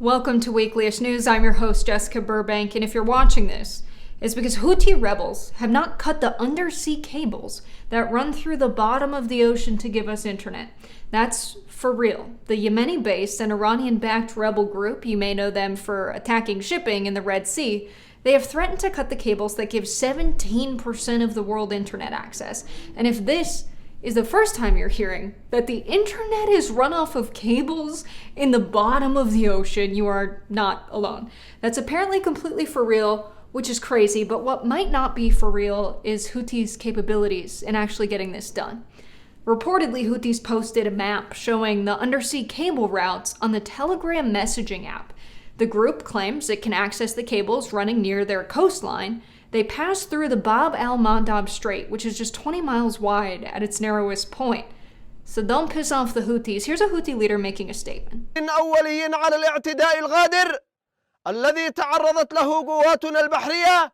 Welcome to Weekliest News. I'm your host, Jessica Burbank, and if you're watching this, it's because Houthi rebels have not cut the undersea cables that run through the bottom of the ocean to give us internet. That's for real. The Yemeni-based and Iranian-backed rebel group, you may know them for attacking shipping in the Red Sea, they have threatened to cut the cables that give 17% of the world internet access. And if this is the first time you're hearing that the internet is run off of cables in the bottom of the ocean, you are not alone. That's apparently completely for real, which is crazy, but what might not be for real is Houthis' capabilities in actually getting this done. Reportedly, Houthis posted a map showing the undersea cable routes on the Telegram messaging app. The group claims it can access the cables running near their coastline. They pass through the Bab al-Mandab Strait, which is just 20 miles wide at its narrowest point. So don't piss off the Houthis. Here's a Houthi leader making a statement. الذي تعرضت له قواتنا البحرية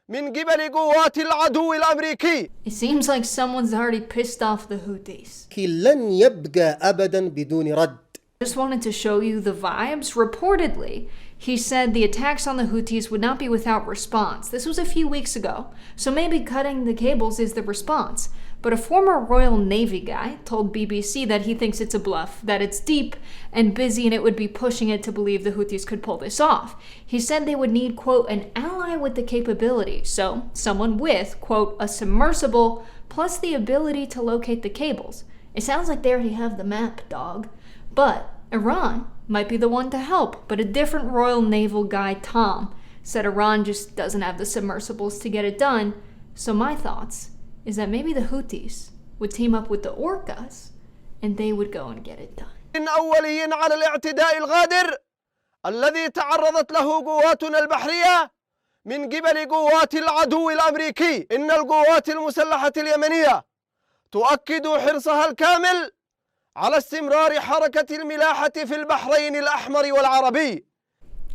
من قبل قوات العدو الأمريكي. It seems like someone's already pissed off the Houthis. لن يبقى أبدا بدون رد. Just wanted to show you the vibes. Reportedly, he said the attacks on the Houthis would not be without response. This was a few weeks ago, so maybe cutting the cables is the response. But a former Royal Navy guy told BBC that he thinks it's a bluff, that it's deep and busy and it would be pushing it to believe the Houthis could pull this off. He said they would need, quote, an ally with the capability, so someone with, quote, a submersible plus the ability to locate the cables. It sounds like they already have the map, dog. But Iran might be the one to help, but a different Royal Naval guy, Tom, said Iran just doesn't have the submersibles to get it done. So my thoughts is that maybe the Houthis would team up with the orcas and they would go and get it done. أوليين على الاعتداء الغادر الذي تعرضت له قواتنا البحرية من قبل قوات العدو الأمريكي. إن القوات المسلحة اليمنية تؤكد حرصها الكامل على استمرار حركة الملاحة في البحرين الأحمر والعربي.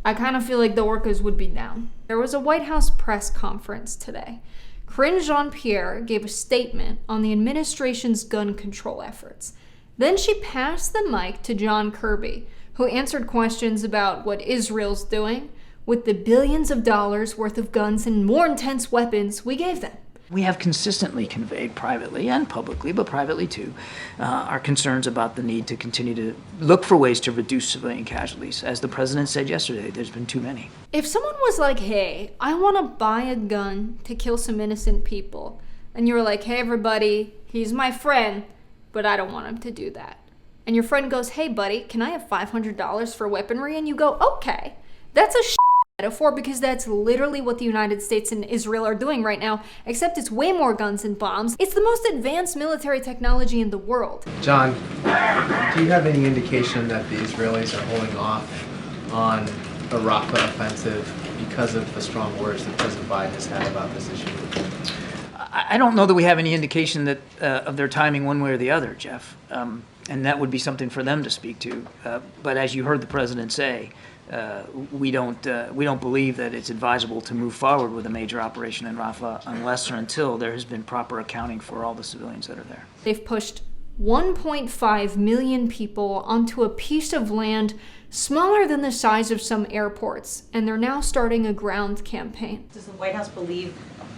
I kind of feel like the orcas would be down. There was a White House press conference today. Karine Jean-Pierre gave a statement on the administration's gun control efforts. Then she passed the mic to John Kirby, who answered questions about what Israel's doing with the billions of dollars worth of guns and more intense weapons we gave them. We have consistently conveyed privately and publicly, but privately too, our concerns about the need to continue to look for ways to reduce civilian casualties. As the president said yesterday, there's been too many. If someone was like, hey, I want to buy a gun to kill some innocent people, and you were like, hey, everybody, he's my friend, but I don't want him to do that. And your friend goes, hey, buddy, can I have $500 for weaponry? And you go, okay, that's a metaphor, because that's literally what the United States and Israel are doing right now, except it's way more guns and bombs. It's the most advanced military technology in the world. John, do you have any indication that the Israelis are holding off on a Rafah offensive because of the strong words that President Biden has had about this issue? I don't know that we have any indication that of their timing one way or the other, Jeff. And that would be something for them to speak to. But as you heard the president say, we don't believe that it's advisable to move forward with a major operation in Rafah unless or until there has been proper accounting for all the civilians that are there. They've pushed 1.5 million people onto a piece of land smaller than the size of some airports, and they're now starting a ground campaign. Does the White House believe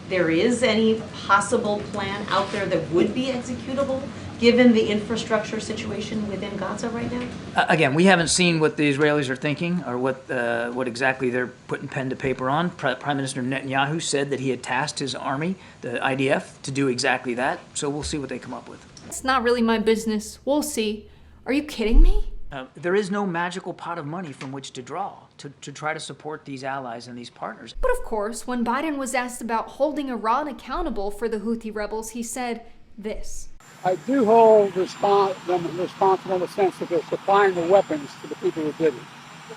there is any possible plan out there that would be executable, given the infrastructure situation within Gaza right now? Again, we haven't seen what the Israelis are thinking or what exactly they're putting pen to paper on. Prime Minister Netanyahu said that he had tasked his army, the IDF, to do exactly that. So we'll see what they come up with. It's not really my business. We'll see. Are you kidding me? There is no magical pot of money from which to draw to try to support these allies and these partners. But of course, when Biden was asked about holding Iran accountable for the Houthi rebels, he said this. I do hold them responsible in the sense that they're supplying the weapons to the people who did it.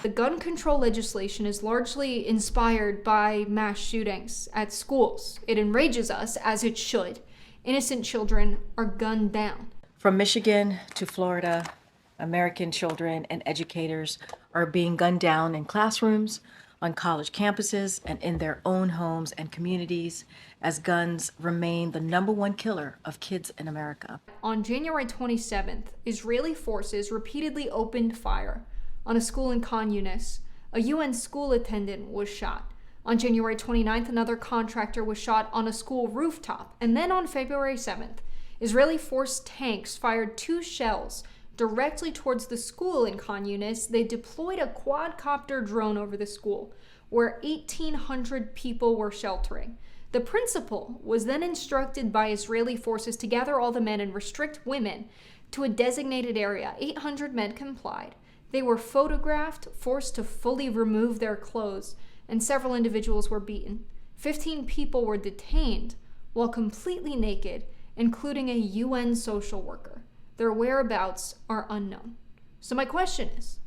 The gun control legislation is largely inspired by mass shootings at schools. It enrages us, as it should. Innocent children are gunned down. From Michigan to Florida, American children and educators are being gunned down in classrooms, on college campuses, and in their own homes and communities, as guns remain the #1 killer of kids in America. On January 27th, Israeli forces repeatedly opened fire on a school in Khan Yunis. A UN school attendant was shot. On January 29th, another contractor was shot on a school rooftop. And then on February 7th, Israeli forced tanks fired 2 shells directly towards the school in Khan Yunis. They deployed a quadcopter drone over the school, where 1,800 people were sheltering. The principal was then instructed by Israeli forces to gather all the men and restrict women to a designated area. 800 men complied. They were photographed, forced to fully remove their clothes, and several individuals were beaten. 15 people were detained while completely naked, including a UN social worker. Their whereabouts are unknown. So my question is,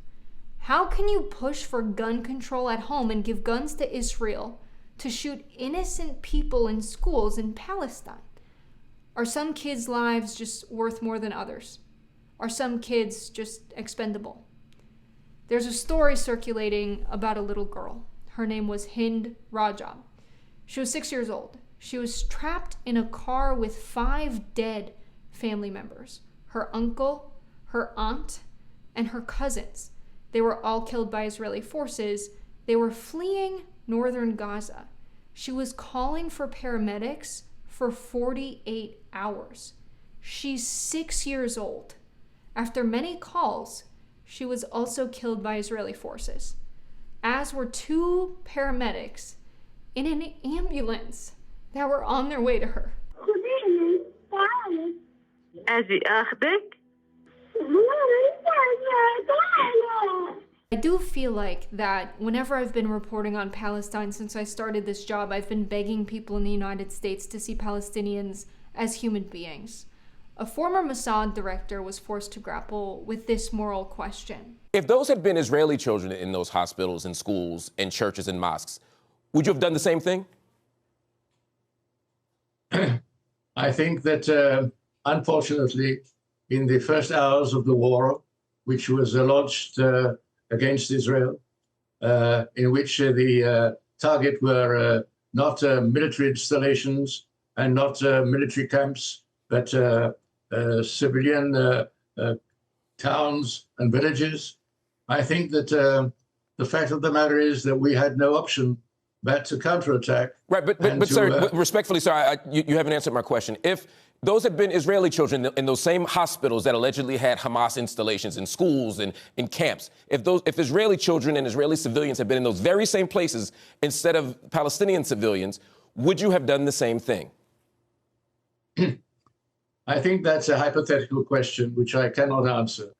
how can you push for gun control at home and give guns to Israel to shoot innocent people in schools in Palestine? Are some kids' lives just worth more than others? Are some kids just expendable? There's a story circulating about a little girl. Her name was Hind Rajab. She was 6 years old. She was trapped in a car with 5 dead family members. Her uncle, her aunt, and her cousins. They were all killed by Israeli forces. They were fleeing northern Gaza. She was calling for paramedics for 48 hours. She's 6 years old. After many calls, she was also killed by Israeli forces, as were 2 paramedics in an ambulance that were on their way to her. I do feel like that whenever I've been reporting on Palestine since I started this job, I've been begging people in the United States to see Palestinians as human beings. A former Mossad director was forced to grapple with this moral question. If those had been Israeli children in those hospitals and schools and churches and mosques, would you have done the same thing? I think that, unfortunately, in the first hours of the war, which was launched against Israel, in which the target were not military installations and not military camps, but civilian towns and villages. I think that the fact of the matter is that we had no option but to counterattack. Right, but sir, respectfully, sir, you haven't answered my question. If those had been Israeli children in those same hospitals that allegedly had Hamas installations in schools and in camps, if Israeli children and Israeli civilians had been in those very same places instead of Palestinian civilians, would you have done the same thing? I think that's a hypothetical question which I cannot answer.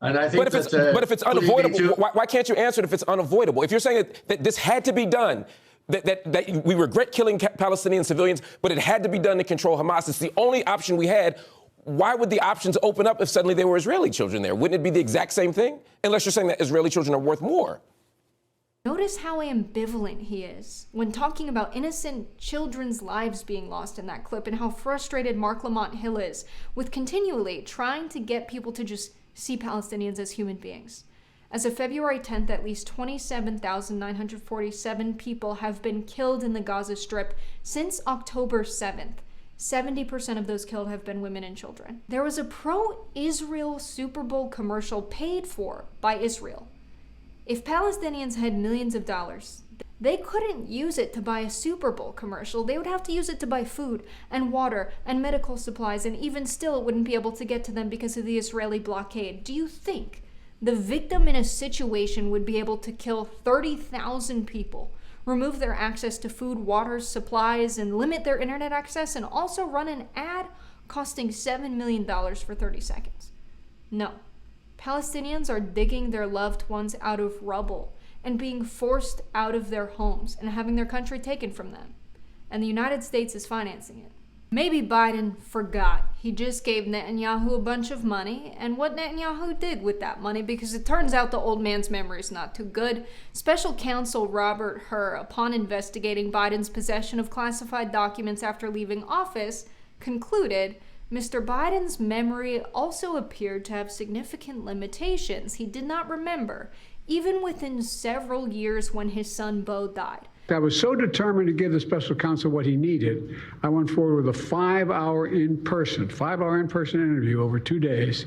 And I think but if it's unavoidable, why can't you answer it if it's unavoidable? If you're saying that this had to be done, that we regret killing Palestinian civilians, but it had to be done to control Hamas, it's the only option we had, why would the options open up if suddenly there were Israeli children there? Wouldn't it be the exact same thing? Unless you're saying that Israeli children are worth more. Notice how ambivalent he is when talking about innocent children's lives being lost in that clip, and how frustrated Mark Lamont Hill is with continually trying to get people to just see Palestinians as human beings. As of February 10th, at least 27,947 people have been killed in the Gaza Strip since October 7th. 70% of those killed have been women and children. There was a pro-Israel Super Bowl commercial paid for by Israel. If Palestinians had millions of dollars, they couldn't use it to buy a Super Bowl commercial. They would have to use it to buy food and water and medical supplies, and even still it wouldn't be able to get to them because of the Israeli blockade. Do you think the victim in a situation would be able to kill 30,000 people, remove their access to food, water, supplies, and limit their internet access, and also run an ad costing $7 million for 30 seconds? No. Palestinians are digging their loved ones out of rubble and being forced out of their homes and having their country taken from them. And the United States is financing it. Maybe Biden forgot. He just gave Netanyahu a bunch of money, and what Netanyahu did with that money, because it turns out the old man's memory is not too good. Special counsel Robert Hur, upon investigating Biden's possession of classified documents after leaving office, concluded Mr. Biden's memory also appeared to have significant limitations. He did not remember, even within several years when his son Beau died. I was so determined to give the special counsel what he needed, I went forward with a 5-hour in-person interview over 2 days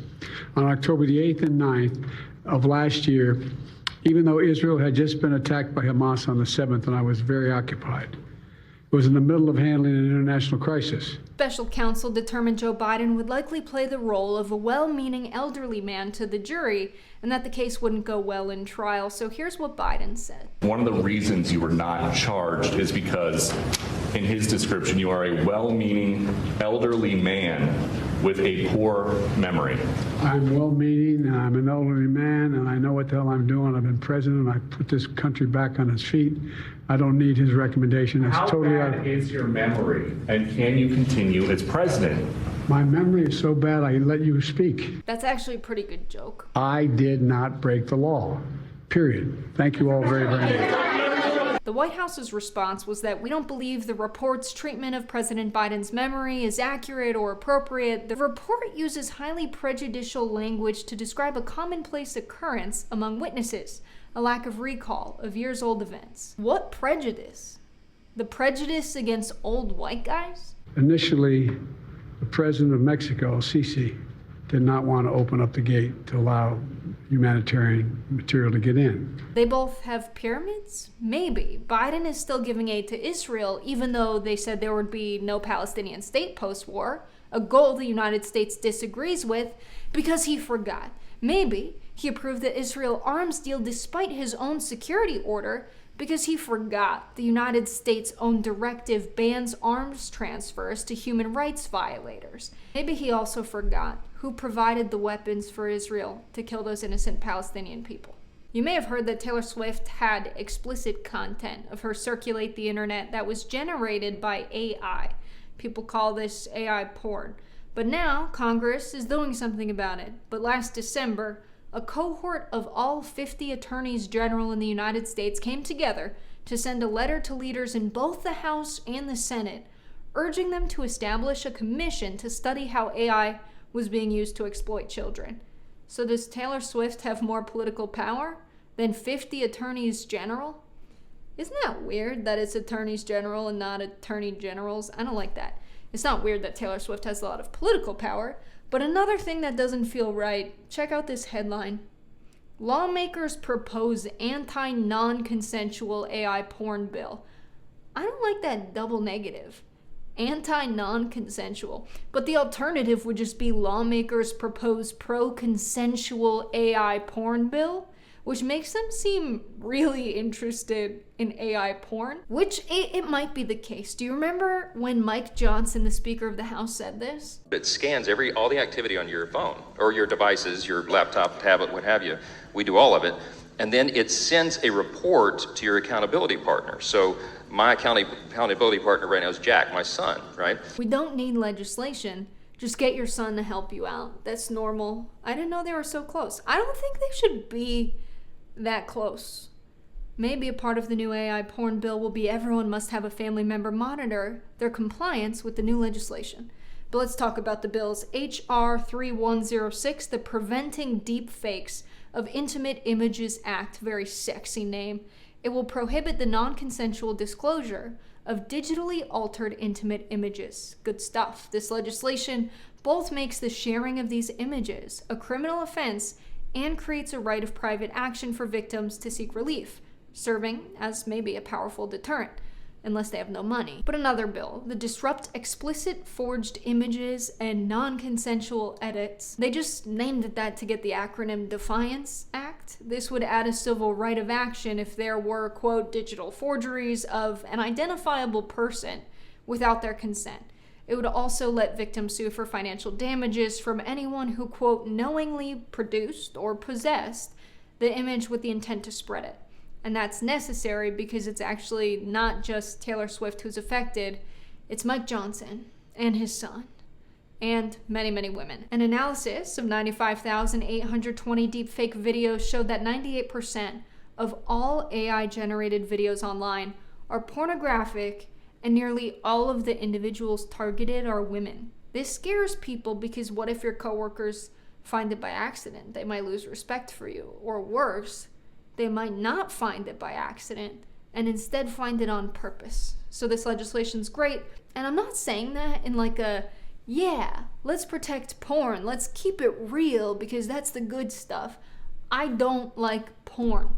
on October the 8th and 9th of last year, even though Israel had just been attacked by Hamas on the 7th and I was very occupied. It was in the middle of handling an international crisis. Special counsel determined Joe Biden would likely play the role of a well-meaning elderly man to the jury and that the case wouldn't go well in trial. So here's what Biden said. One of the reasons you were not charged is because in his description, you are a well-meaning elderly man with a poor memory. I'm well-meaning, and I'm an elderly man, and I know what the hell I'm doing. I've been president. I put this country back on its feet. I don't need his recommendation. It's totally out. How bad is your memory, and can you continue as president? My memory is so bad I let you speak. That's actually a pretty good joke. I did not break the law, period. Thank you all very, very much. The White House's response was that we don't believe the report's treatment of President Biden's memory is accurate or appropriate. The report uses highly prejudicial language to describe a commonplace occurrence among witnesses, a lack of recall of years-old events. What prejudice? The prejudice against old white guys? Initially, the president of Mexico, Sisi, did not want to open up the gate to allow humanitarian material to get in. They both have pyramids? Maybe. Biden is still giving aid to Israel, even though they said there would be no Palestinian state post-war, a goal the United States disagrees with, because he forgot. Maybe he approved the Israel arms deal despite his own security order, because he forgot the United States' own directive bans arms transfers to human rights violators. Maybe he also forgot who provided the weapons for Israel to kill those innocent Palestinian people. You may have heard that Taylor Swift had explicit content of her circulate the internet that was generated by AI. People call this AI porn. But now Congress is doing something about it. But last December, a cohort of all 50 attorneys general in the United States came together to send a letter to leaders in both the House and the Senate, urging them to establish a commission to study how AI was being used to exploit children. So does Taylor Swift have more political power than 50 attorneys general? Isn't that weird that it's attorneys general and not attorney generals? I don't like that. It's not weird that Taylor Swift has a lot of political power, but another thing that doesn't feel right, check out this headline. Lawmakers propose anti-non-consensual AI porn bill. I don't like that double negative. Anti-non-consensual. But the alternative would just be lawmakers propose pro-consensual AI porn bill, which makes them seem really interested in AI porn, which it might be the case. Do you remember when Mike Johnson, the Speaker of the House, said this? It scans all the activity on your phone or your devices, your laptop, tablet, what have you. We do all of it. And then it sends a report to your accountability partner. So my accountability partner right now is Jack, my son, right? We don't need legislation. Just get your son to help you out. That's normal. I didn't know they were so close. I don't think they should be that close. Maybe a part of the new AI porn bill will be everyone must have a family member monitor their compliance with the new legislation. But let's talk about the bills. H.R. 3106, the Preventing Deepfakes of Intimate Images Act, very sexy name. It will prohibit the non-consensual disclosure of digitally altered intimate images. Good stuff. This legislation both makes the sharing of these images a criminal offense and creates a right of private action for victims to seek relief, serving as maybe a powerful deterrent, unless they have no money. But another bill, the Disrupt Explicit Forged Images and Non-Consensual Edits. They just named it that to get the acronym Defiance Act. This would add a civil right of action if there were, quote, digital forgeries of an identifiable person without their consent. It would also let victims sue for financial damages from anyone who, quote, knowingly produced or possessed the image with the intent to spread it. And that's necessary because it's actually not just Taylor Swift who's affected, it's Mike Johnson and his son, and many, many women. An analysis of 95,820 deepfake videos showed that 98% of all AI-generated videos online are pornographic, and nearly all of the individuals targeted are women. This scares people because what if your coworkers find it by accident? They might lose respect for you, or worse, they might not find it by accident and instead find it on purpose. So this legislation's great, and I'm not saying that in like a, yeah, let's protect porn, let's keep it real because that's the good stuff. I don't like porn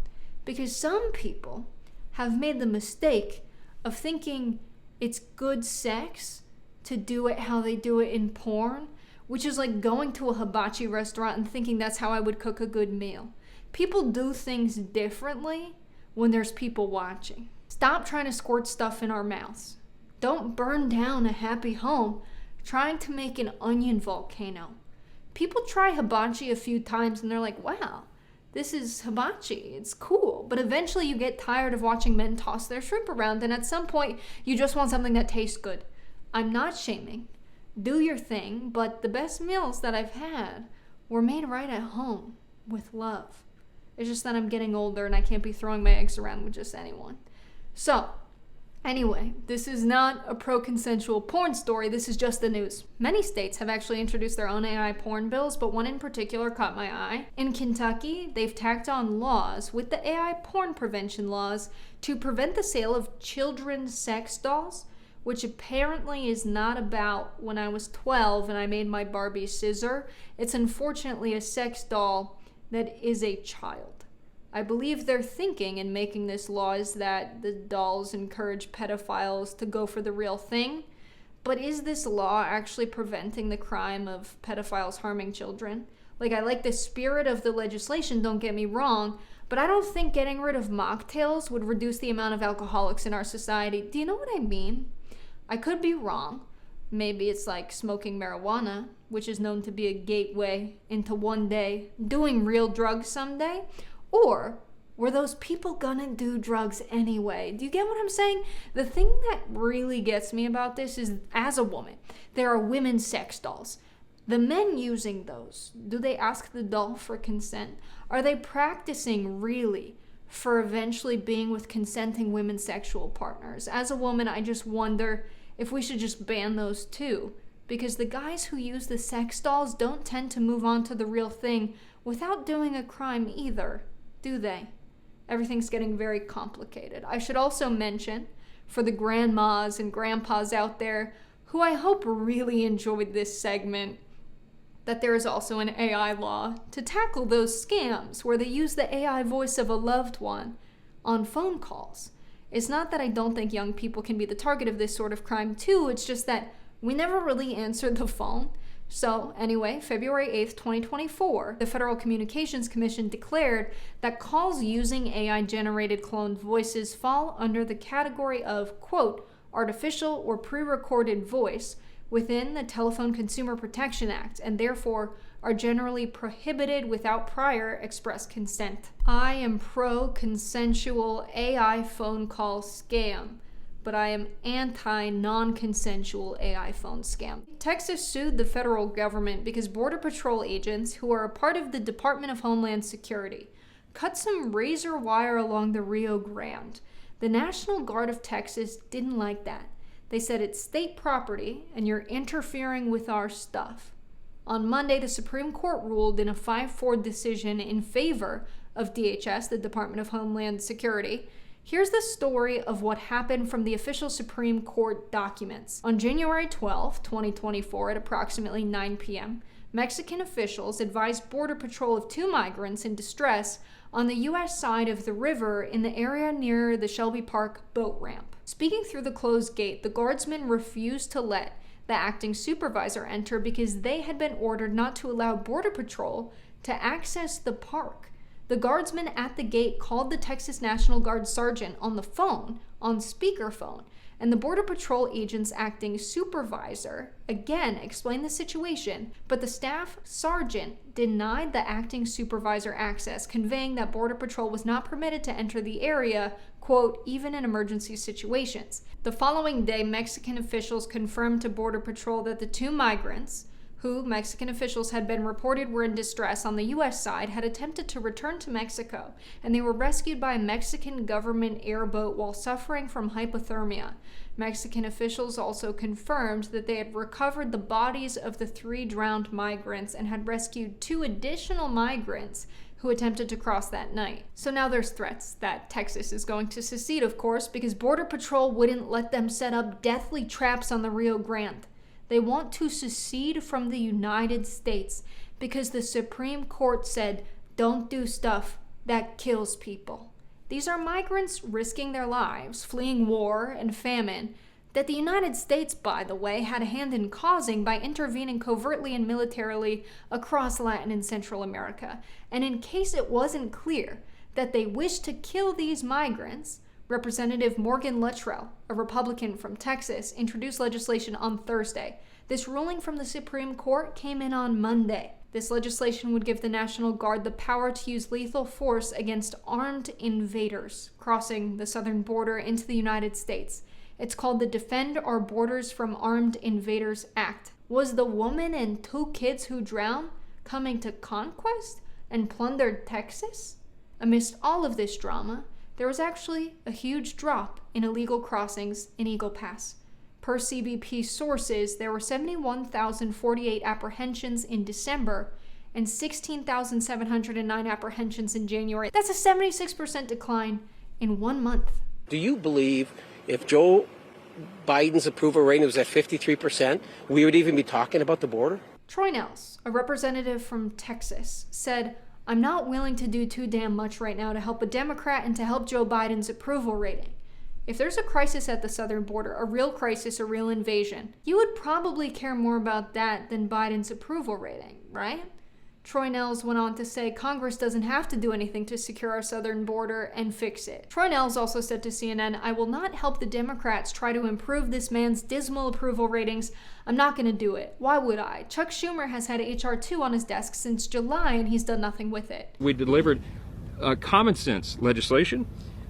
because some people have made the mistake of thinking it's good sex to do it how they do it in porn, which is like going to a hibachi restaurant and thinking that's how I would cook a good meal. People do things differently when there's people watching. Stop trying to squirt stuff in our mouths. Don't burn down a happy home trying to make an onion volcano. People try hibachi a few times and they're like, wow, this is hibachi, it's cool. But eventually you get tired of watching men toss their shrimp around, and at some point you just want something that tastes good. I'm not shaming. Do your thing, but the best meals that I've had were made right at home with love. It's just that I'm getting older and I can't be throwing my eggs around with just anyone. So, anyway, this is not a pro-consensual porn story, this is just the news. Many states have actually introduced their own AI porn bills, but one in particular caught my eye. In Kentucky, they've tacked on laws with the AI porn prevention laws to prevent the sale of children's sex dolls, which apparently is not about when I was 12 and I made my Barbie scissor. It's unfortunately a sex doll that is a child. I believe their thinking in making this law is that the dolls encourage pedophiles to go for the real thing. But is this law actually preventing the crime of pedophiles harming children? Like, I like the spirit of the legislation, don't get me wrong, but I don't think getting rid of mocktails would reduce the amount of alcoholics in our society. Do you know what I mean? I could be wrong. Maybe it's like smoking marijuana, which is known to be a gateway into one day doing real drugs someday. Or were those people gonna do drugs anyway? Do you get what I'm saying? The thing that really gets me about this is, as a woman, there are women's sex dolls. The men using those, do they ask the doll for consent? Are they practicing really for eventually being with consenting women's sexual partners? As a woman, I just wonder if we should just ban those too, because the guys who use the sex dolls don't tend to move on to the real thing without doing a crime either, do they? Everything's getting very complicated. I should also mention, for the grandmas and grandpas out there who I hope really enjoyed this segment, that there is also an AI law to tackle those scams where they use the AI voice of a loved one on phone calls. It's not that I don't think young people can be the target of this sort of crime too, it's just that we never really answered the phone. So anyway, February 8th, 2024, the Federal Communications Commission declared that calls using AI-generated cloned voices fall under the category of, quote, artificial or pre-recorded voice within the Telephone Consumer Protection Act, and therefore are generally prohibited without prior express consent. I am pro-consensual AI phone call scam, but I am anti-non-consensual AI phone scam. Texas sued the federal government because Border Patrol agents, who are a part of the Department of Homeland Security, cut some razor wire along the Rio Grande. The National Guard of Texas didn't like that. They said it's state property and you're interfering with our stuff. On Monday, the Supreme Court ruled in a 5-4 decision in favor of DHS, the Department of Homeland Security. Here's the story of what happened from the official Supreme Court documents. On January 12, 2024, at approximately 9 p.m., Mexican officials advised Border Patrol of 2 migrants in distress on the U.S. side of the river in the area near the Shelby Park boat ramp. Speaking through the closed gate, the guardsmen refused to let the acting supervisor enter because they had been ordered not to allow Border Patrol to access the park. The guardsman at the gate called the Texas National Guard sergeant on the phone, on speakerphone, and the Border Patrol agent's acting supervisor again explained the situation, but the staff sergeant denied the acting supervisor access, conveying that Border Patrol was not permitted to enter the area, quote, even in emergency situations. The following day, Mexican officials confirmed to Border Patrol that the 2 migrants, who Mexican officials had been reported were in distress on the U.S. side, had attempted to return to Mexico, and they were rescued by a Mexican government airboat while suffering from hypothermia. Mexican officials also confirmed that they had recovered the bodies of the 3 drowned migrants and had rescued 2 additional migrants who attempted to cross that night. So now there's threats that Texas is going to secede, of course, because Border Patrol wouldn't let them set up deathly traps on the Rio Grande. They want to secede from the United States because the Supreme Court said, don't do stuff that kills people. These are migrants risking their lives, fleeing war and famine, that the United States, by the way, had a hand in causing by intervening covertly and militarily across Latin and Central America. And in case it wasn't clear that they wished to kill these migrants, Representative Morgan Luttrell, a Republican from Texas, introduced legislation on Thursday. This ruling from the Supreme Court came in on Monday. This legislation would give the National Guard the power to use lethal force against armed invaders crossing the southern border into the United States. It's called the Defend Our Borders from Armed Invaders Act. Was the woman and 2 kids who drowned coming to conquest and plundered Texas? Amidst all of this drama, there was actually a huge drop in illegal crossings in Eagle Pass. Per CBP sources, there were 71,048 apprehensions in December and 16,709 apprehensions in January. That's a 76% decline in 1 month. Do you believe if Joe Biden's approval rating was at 53%, we would even be talking about the border? Troy Nels, a representative from Texas, said, I'm not willing to do too damn much right now to help a Democrat and to help Joe Biden's approval rating. If there's a crisis at the southern border, a real crisis, a real invasion, you would probably care more about that than Biden's approval rating, right? Troy Nels went on to say Congress doesn't have to do anything to secure our southern border and fix it. Troy Nels also said to CNN, I will not help the Democrats try to improve this man's dismal approval ratings. I'm not going to do it. Why would I? Chuck Schumer has had H.R. 2 on his desk since July and he's done nothing with it. We delivered common sense legislation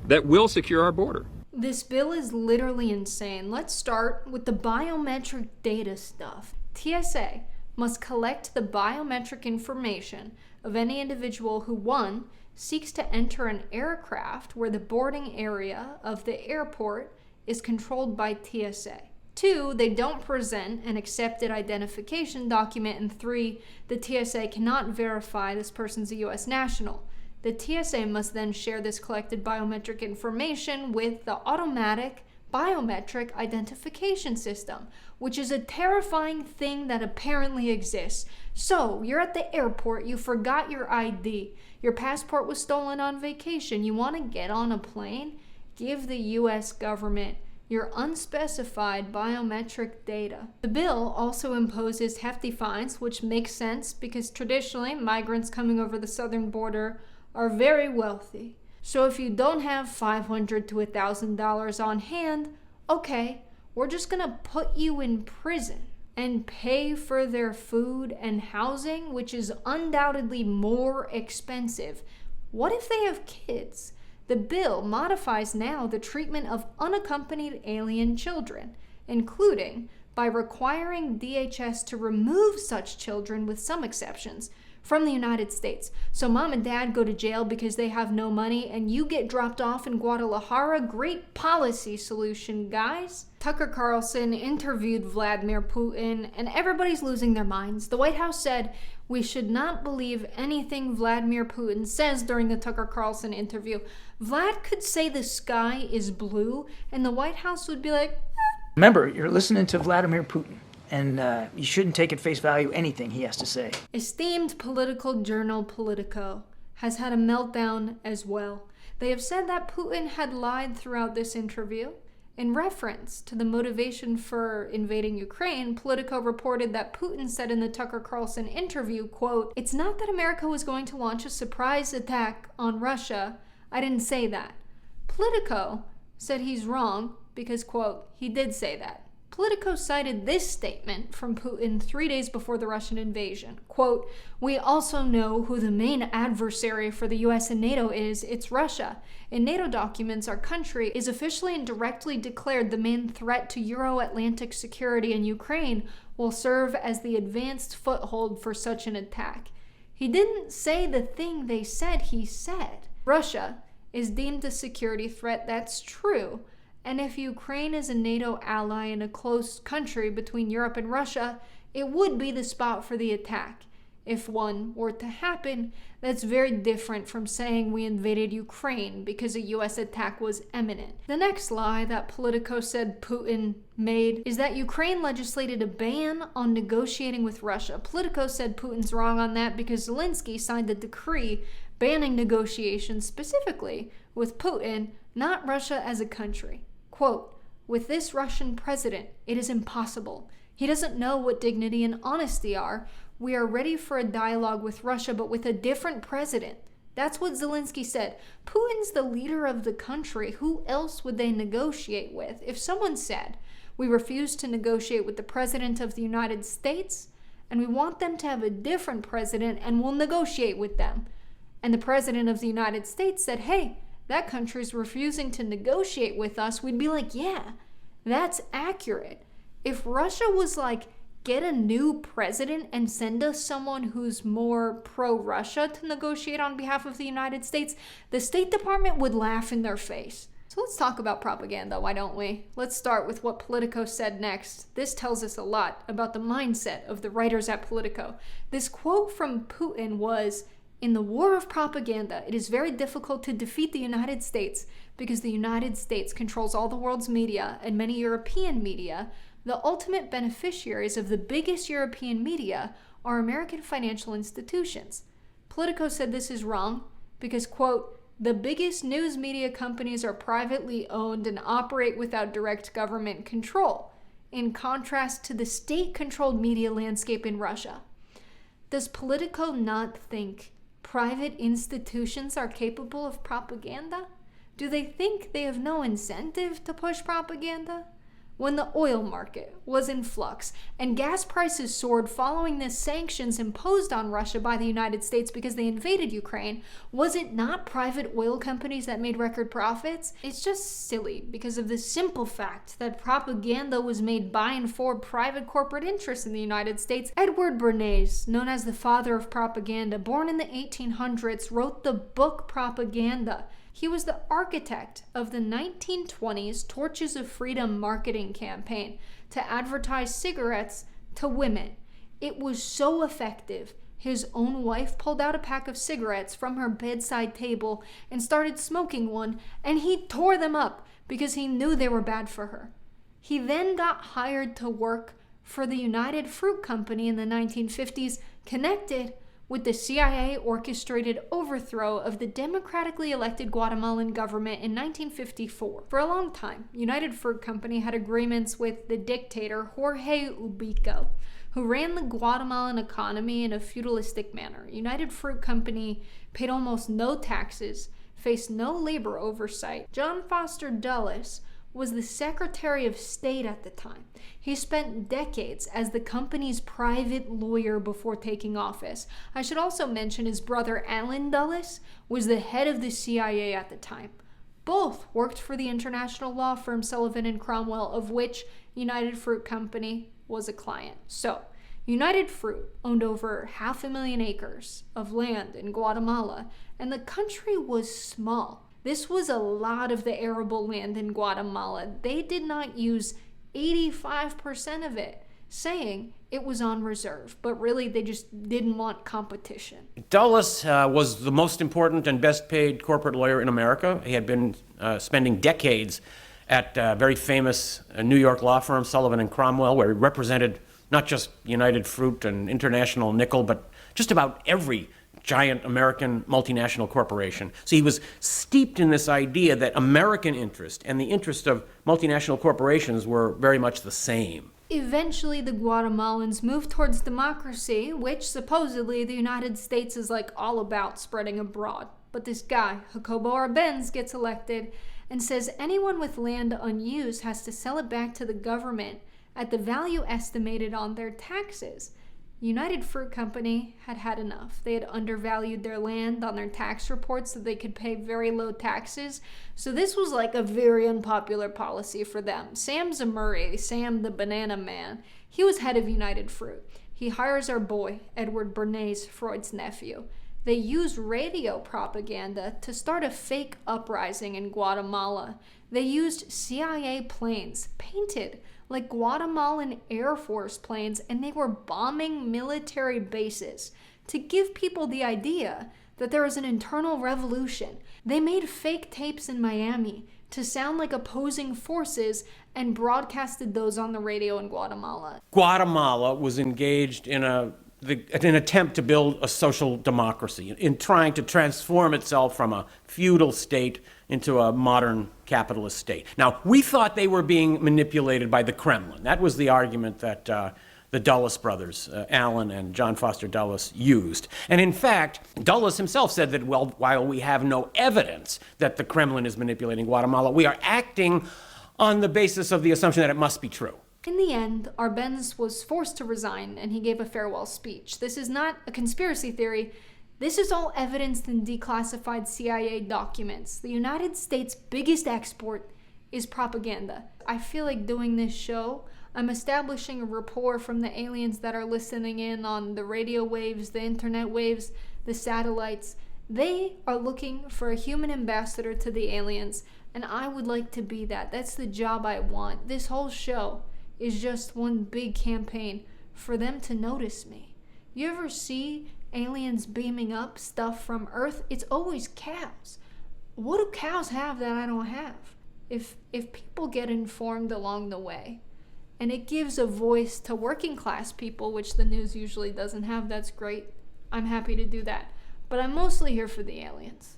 that will secure our border. This bill is literally insane. Let's start with the biometric data stuff. TSA must collect the biometric information of any individual who, 1, seeks to enter an aircraft where the boarding area of the airport is controlled by TSA. 2, they don't present an accepted identification document. And 3, the TSA cannot verify this person's a U.S. national. The TSA must then share this collected biometric information with the automatic biometric identification system, which is a terrifying thing that apparently exists. So, you're at the airport, you forgot your ID, your passport was stolen on vacation, you want to get on a plane? Give the US government your unspecified biometric data. The bill also imposes hefty fines, which makes sense because traditionally migrants coming over the southern border are very wealthy. So if you don't have $500 to $1,000 on hand, okay, we're just gonna put you in prison and pay for their food and housing, which is undoubtedly more expensive. What if they have kids? The bill modifies now the treatment of unaccompanied alien children, including by requiring DHS to remove such children with some exceptions from the United States. So mom and dad go to jail because they have no money and you get dropped off in Guadalajara. Great policy solution, guys. Tucker Carlson interviewed Vladimir Putin and everybody's losing their minds. The White House said we should not believe anything Vladimir Putin says during the Tucker Carlson interview. Vlad could say the sky is blue and the White House would be like, Remember, you're listening to Vladimir Putin. And you shouldn't take at face value anything he has to say. Esteemed political journal Politico has had a meltdown as well. They have said that Putin had lied throughout this interview. In reference to the motivation for invading Ukraine, Politico reported that Putin said in the Tucker Carlson interview, quote, "It's not that America was going to launch a surprise attack on Russia. I didn't say that." Politico said he's wrong because, quote, he did say that. Politico cited this statement from Putin 3 days before the Russian invasion. Quote, "We also know who the main adversary for the US and NATO is. It's Russia. In NATO documents, our country is officially and directly declared the main threat to Euro-Atlantic security, and Ukraine will serve as the advanced foothold for such an attack." He didn't say the thing they said he said. Russia is deemed a security threat. That's true. And if Ukraine is a NATO ally and a close country between Europe and Russia, it would be the spot for the attack. if one were to happen, that's very different from saying we invaded Ukraine because a US attack was imminent. The next lie that Politico said Putin made is that Ukraine legislated a ban on negotiating with Russia. Politico said Putin's wrong on that because Zelensky signed a decree banning negotiations specifically with Putin, not Russia as a country. Quote, "With this Russian president, it is impossible. He doesn't know what dignity and honesty are. We are ready for a dialogue with Russia, but with a different president." That's what Zelensky said. Putin's the leader of the country. Who else would they negotiate with? If someone said, we refuse to negotiate with the president of the United States, and we want them to have a different president, and we'll negotiate with them, and the president of the United States said, hey, that country's refusing to negotiate with us, we'd be like, yeah, that's accurate. If Russia was like, get a new president and send us someone who's more pro-Russia to negotiate on behalf of the United States, the State Department would laugh in their face. So let's talk about propaganda, why don't we? Let's start with what Politico said next. This tells us a lot about the mindset of the writers at Politico. This quote from Putin was, "In the war of propaganda, it is very difficult to defeat the United States because the United States controls all the world's media and many European media. The ultimate beneficiaries of the biggest European media are American financial institutions." Politico said this is wrong because, quote, "The biggest news media companies are privately owned and operate without direct government control, in contrast to the state-controlled media landscape in Russia." Does Politico not think private institutions are capable of propaganda? Do they think they have no incentive to push propaganda? When the oil market was in flux and gas prices soared following the sanctions imposed on Russia by the United States because they invaded Ukraine, was it not private oil companies that made record profits? It's just silly because of the simple fact that propaganda was made by and for private corporate interests in the United States. Edward Bernays, known as the father of propaganda, born in the 1800s, wrote the book Propaganda. He was the architect of the 1920s Torches of Freedom marketing campaign to advertise cigarettes to women. It was so effective, his own wife pulled out a pack of cigarettes from her bedside table and started smoking one, and he tore them up because he knew they were bad for her. He then got hired to work for the United Fruit Company in the 1950s, connected with the CIA-orchestrated overthrow of the democratically elected Guatemalan government in 1954. For a long time, United Fruit Company had agreements with the dictator Jorge Ubico, who ran the Guatemalan economy in a feudalistic manner. United Fruit Company paid almost no taxes, faced no labor oversight. John Foster Dulles was the Secretary of State at the time. He spent decades as the company's private lawyer before taking office. I should also mention his brother Allen Dulles was the head of the CIA at the time. Both worked for the international law firm Sullivan and Cromwell, of which United Fruit Company was a client. So, United Fruit owned over 500,000 acres of land in Guatemala, and the country was small. This was a lot of the arable land in Guatemala. They did not use 85% of it, saying it was on reserve, but really they just didn't want competition. Dulles was the most important and best paid corporate lawyer in America. He had been spending decades at very famous New York law firm Sullivan and Cromwell, where he represented not just United Fruit and International Nickel, but just about every giant American multinational corporation. So he was steeped in this idea that American interest and the interest of multinational corporations were very much the same. Eventually, the Guatemalans moved towards democracy, which supposedly the United States is like all about spreading abroad. But this guy, Jacobo Arbenz, gets elected and says anyone with land unused has to sell it back to the government at the value estimated on their taxes. United Fruit Company had had enough. They had undervalued their land on their tax reports so they could pay very low taxes. So this was like a very unpopular policy for them. Sam Zamuri, Sam the Banana Man, he was head of United Fruit. He hires our boy, Edward Bernays, Freud's nephew. They use radio propaganda to start a fake uprising in Guatemala. They used CIA planes painted like Guatemalan Air Force planes, and they were bombing military bases to give people the idea that there was an internal revolution. They made fake tapes in Miami to sound like opposing forces and broadcasted those on the radio in Guatemala. Guatemala was engaged in an attempt to build a social democracy, in trying to transform itself from a feudal state into a modern capitalist state. Now, we thought they were being manipulated by the Kremlin. That was the argument that the Dulles brothers, Alan and John Foster Dulles, used. And in fact, Dulles himself said that, well, while we have no evidence that the Kremlin is manipulating Guatemala, we are acting on the basis of the assumption that it must be true. In the end, Arbenz was forced to resign and he gave a farewell speech. This is not a conspiracy theory. This is all evidenced in declassified CIA documents. The United States' biggest export is propaganda. I feel like doing this show, I'm establishing a rapport from the aliens that are listening in on the radio waves, the internet waves, the satellites. They are looking for a human ambassador to the aliens, and I would like to be that. That's the job I want. This whole show is just one big campaign for them to notice me. You ever see aliens beaming up stuff from Earth? It's always cows. What do cows have that I don't have? If people get informed along the way, and it gives a voice to working class people, which the news usually doesn't have, that's great. I'm happy to do that. But I'm mostly here for the aliens.